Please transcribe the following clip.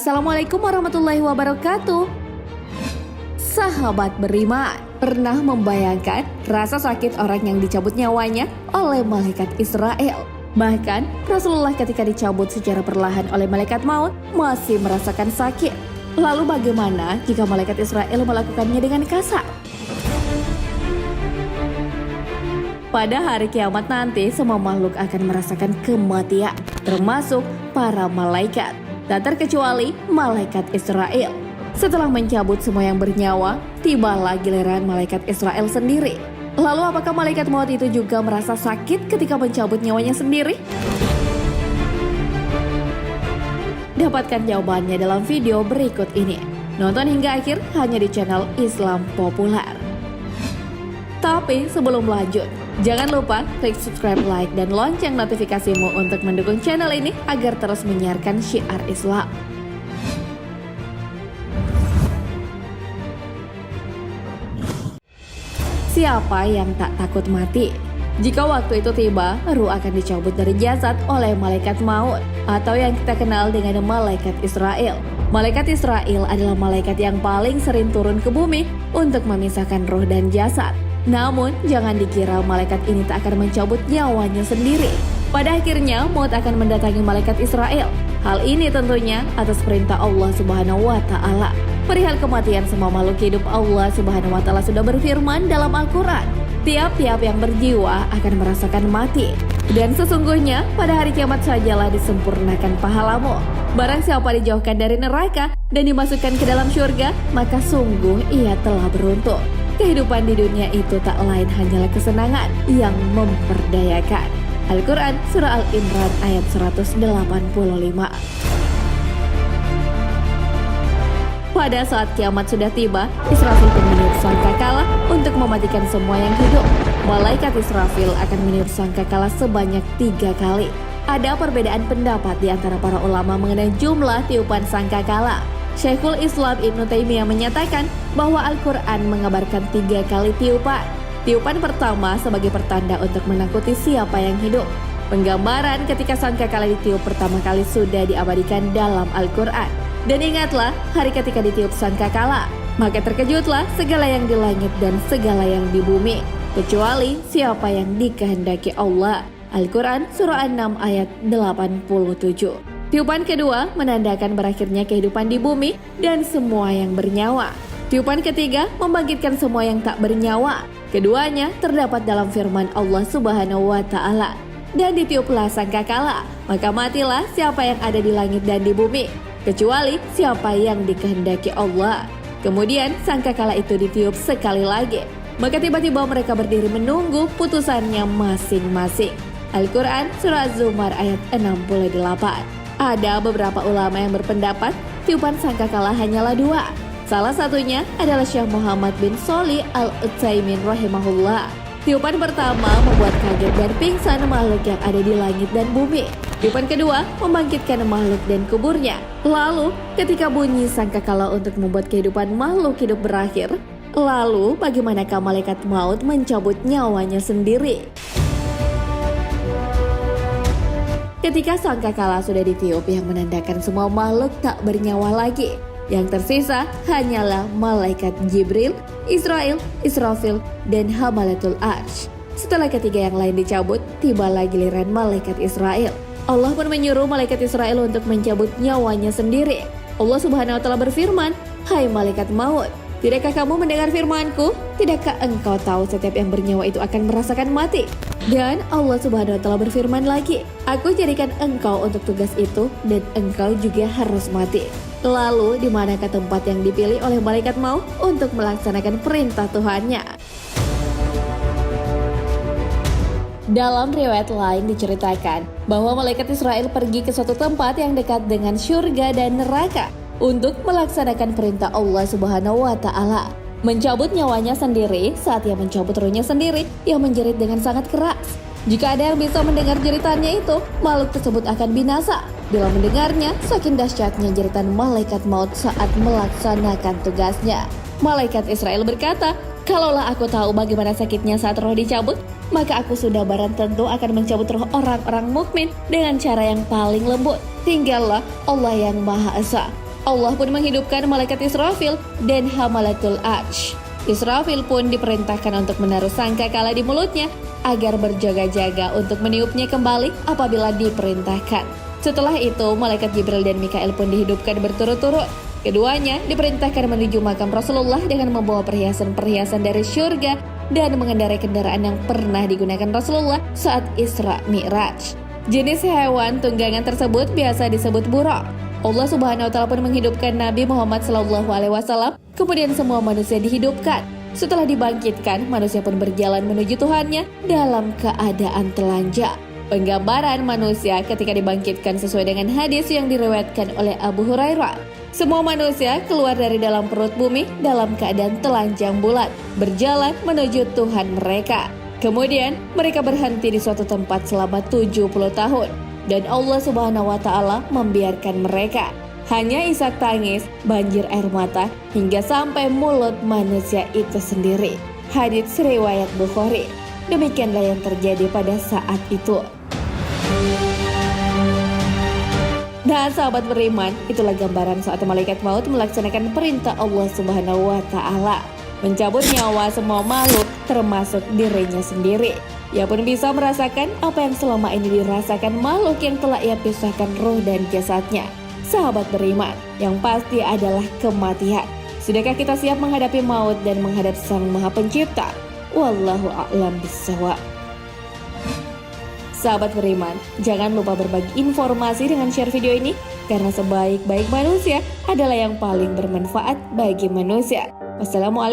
Assalamualaikum warahmatullahi wabarakatuh. Sahabat beriman, pernah membayangkan rasa sakit orang yang dicabut nyawanya oleh malaikat Israel? Bahkan Rasulullah ketika dicabut secara perlahan oleh malaikat maut masih merasakan sakit. Lalu bagaimana jika malaikat Israel melakukannya dengan kasar? Pada hari kiamat nanti semua makhluk akan merasakan kematian, termasuk para malaikat. Tak terkecuali malaikat Israel. Setelah mencabut semua yang bernyawa, tibalah giliran malaikat Israel sendiri. Lalu apakah malaikat maut itu juga merasa sakit ketika mencabut nyawanya sendiri? Dapatkan jawabannya dalam video berikut ini. Nonton hingga akhir hanya di channel Islam Populer. Tapi sebelum lanjut, jangan lupa klik subscribe, like, dan lonceng notifikasimu untuk mendukung channel ini agar terus menyiarkan syiar Islam. Siapa yang tak takut mati? Jika waktu itu tiba, ruh akan dicabut dari jasad oleh malaikat maut atau yang kita kenal dengan malaikat Israel. Malaikat Israel adalah malaikat yang paling sering turun ke bumi untuk memisahkan roh dan jasad. Namun, jangan dikira malaikat ini tak akan mencabut nyawanya sendiri. Pada akhirnya, maut akan mendatangi malaikat Israel. Hal ini tentunya atas perintah Allah Subhanahu wa Ta'ala. Perihal kematian semua makhluk hidup, Allah Subhanahu wa Ta'ala sudah berfirman dalam Al-Quran. Tiap-tiap yang berjiwa akan merasakan mati. Dan sesungguhnya, pada hari kiamat sajalah disempurnakan pahalamu. Barang siapa dijauhkan dari neraka dan dimasukkan ke dalam syurga, maka sungguh ia telah beruntung. Kehidupan di dunia itu tak lain hanyalah kesenangan yang memperdayakan. Al-Quran Surah Al-Imran ayat 185. Pada saat kiamat sudah tiba, Israfil pun meniup sangkakala untuk mematikan semua yang hidup. Malaikat Israfil akan meniup sangkakala sebanyak 3 kali. Ada perbedaan pendapat di antara para ulama mengenai jumlah tiupan sangkakala. Syekhul Islam Ibnu Taimiyah menyatakan bahwa Al-Quran mengabarkan 3 kali tiupan. Tiupan pertama sebagai pertanda untuk menakuti siapa yang hidup. Penggambaran ketika sangkakala ditiup pertama kali sudah diabadikan dalam Al-Quran. Dan ingatlah, hari ketika ditiup sangkakala, maka terkejutlah segala yang di langit dan segala yang di bumi, kecuali siapa yang dikehendaki Allah. Al-Quran Surah An-Naml ayat 87. Tiupan kedua menandakan berakhirnya kehidupan di bumi dan semua yang bernyawa. Tiupan ketiga membangkitkan semua yang tak bernyawa. Keduanya terdapat dalam firman Allah Subhanahu wa Ta'ala. Dan ditiuplah sangkakala, maka matilah siapa yang ada di langit dan di bumi, kecuali siapa yang dikehendaki Allah. Kemudian sangkakala itu ditiup sekali lagi, maka tiba-tiba mereka berdiri menunggu putusannya masing-masing. Al-Quran Surah Az-Zumar ayat 68. Ada beberapa ulama yang berpendapat tiupan sangkakala hanyalah 2. Salah satunya adalah Syekh Muhammad bin Shalih Al-Utsaimin rahimahullah. Tiupan pertama membuat kaget dan pingsan makhluk yang ada di langit dan bumi. Tiupan kedua membangkitkan makhluk dan kuburnya. Lalu ketika bunyi sangkakala untuk membuat kehidupan makhluk hidup berakhir, lalu bagaimanakah malaikat maut mencabut nyawanya sendiri? Ketika sangkakala sudah ditiup yang menandakan semua makhluk tak bernyawa lagi, yang tersisa hanyalah malaikat Jibril, Israel, Israfil, dan Hamalatul Arsy. Setelah ketiga yang lain dicabut, tibalah giliran malaikat Israel. Allah pun menyuruh malaikat Israel untuk mencabut nyawanya sendiri. Allah Subhanahu wa Ta'ala berfirman, "Hai malaikat maut, tidakkah kamu mendengar firman-Ku? Tidakkah engkau tahu setiap yang bernyawa itu akan merasakan mati?" Dan Allah Subhanahu wa Ta'ala berfirman lagi, "Aku jadikan engkau untuk tugas itu dan engkau juga harus mati." Lalu di manakah tempat yang dipilih oleh malaikat maut untuk melaksanakan perintah Tuhannya? Dalam riwayat lain diceritakan bahwa malaikat Israel pergi ke suatu tempat yang dekat dengan syurga dan neraka untuk melaksanakan perintah Allah Subhanahu wa Ta'ala. Mencabut nyawanya sendiri, saat ia mencabut ruhnya sendiri, ia menjerit dengan sangat keras. Jika ada yang bisa mendengar jeritannya itu, makhluk tersebut akan binasa. Bila mendengarnya, saking dahsyatnya jeritan malaikat maut saat melaksanakan tugasnya. Malaikat Israel berkata, "Kalaulah aku tahu bagaimana sakitnya saat roh dicabut, maka aku sudah barang tentu akan mencabut roh orang-orang mukmin dengan cara yang paling lembut. Tinggallah Allah yang Maha Esa. Allah pun menghidupkan malaikat Israfil dan Hamalatul Arsh. Israfil pun diperintahkan untuk menaruh sangkakala di mulutnya agar berjaga-jaga untuk meniupnya kembali apabila diperintahkan. Setelah itu, malaikat Jibril dan Mikail pun dihidupkan berturut-turut. Keduanya diperintahkan menuju makam Rasulullah dengan membawa perhiasan-perhiasan dari syurga dan mengendarai kendaraan yang pernah digunakan Rasulullah saat Isra Mi'raj. Jenis hewan tunggangan tersebut biasa disebut buraq. Allah Subhanahu wa Ta'ala pun menghidupkan Nabi Muhammad SAW, kemudian semua manusia dihidupkan. Setelah dibangkitkan, manusia pun berjalan menuju Tuhannya dalam keadaan telanjang. Penggambaran manusia ketika dibangkitkan sesuai dengan hadis yang diriwayatkan oleh Abu Hurairah. Semua manusia keluar dari dalam perut bumi dalam keadaan telanjang bulat, berjalan menuju Tuhan mereka. Kemudian mereka berhenti di suatu tempat selama 70 tahun. Dan Allah Subhanahu wa Ta'ala membiarkan mereka. Hanya isak tangis, banjir air mata, hingga sampai mulut manusia itu sendiri. Hadits riwayat Bukhari. Demikianlah yang terjadi pada saat itu. Nah, sahabat beriman, itulah gambaran saat malaikat maut melaksanakan perintah Allah Subhanahu wa Ta'ala, mencabut nyawa semua makhluk termasuk dirinya sendiri. Ia pun bisa merasakan apa yang selama ini dirasakan makhluk yang telah ia pisahkan roh dan jasadnya. Sahabat beriman, yang pasti adalah kematian. Sudahkah kita siap menghadapi maut dan menghadap Sang Maha Pencipta? Wallahu a'lam bishawab. Sahabat beriman, jangan lupa berbagi informasi dengan share video ini, karena sebaik-baik manusia adalah yang paling bermanfaat bagi manusia. Wassalamualaikum.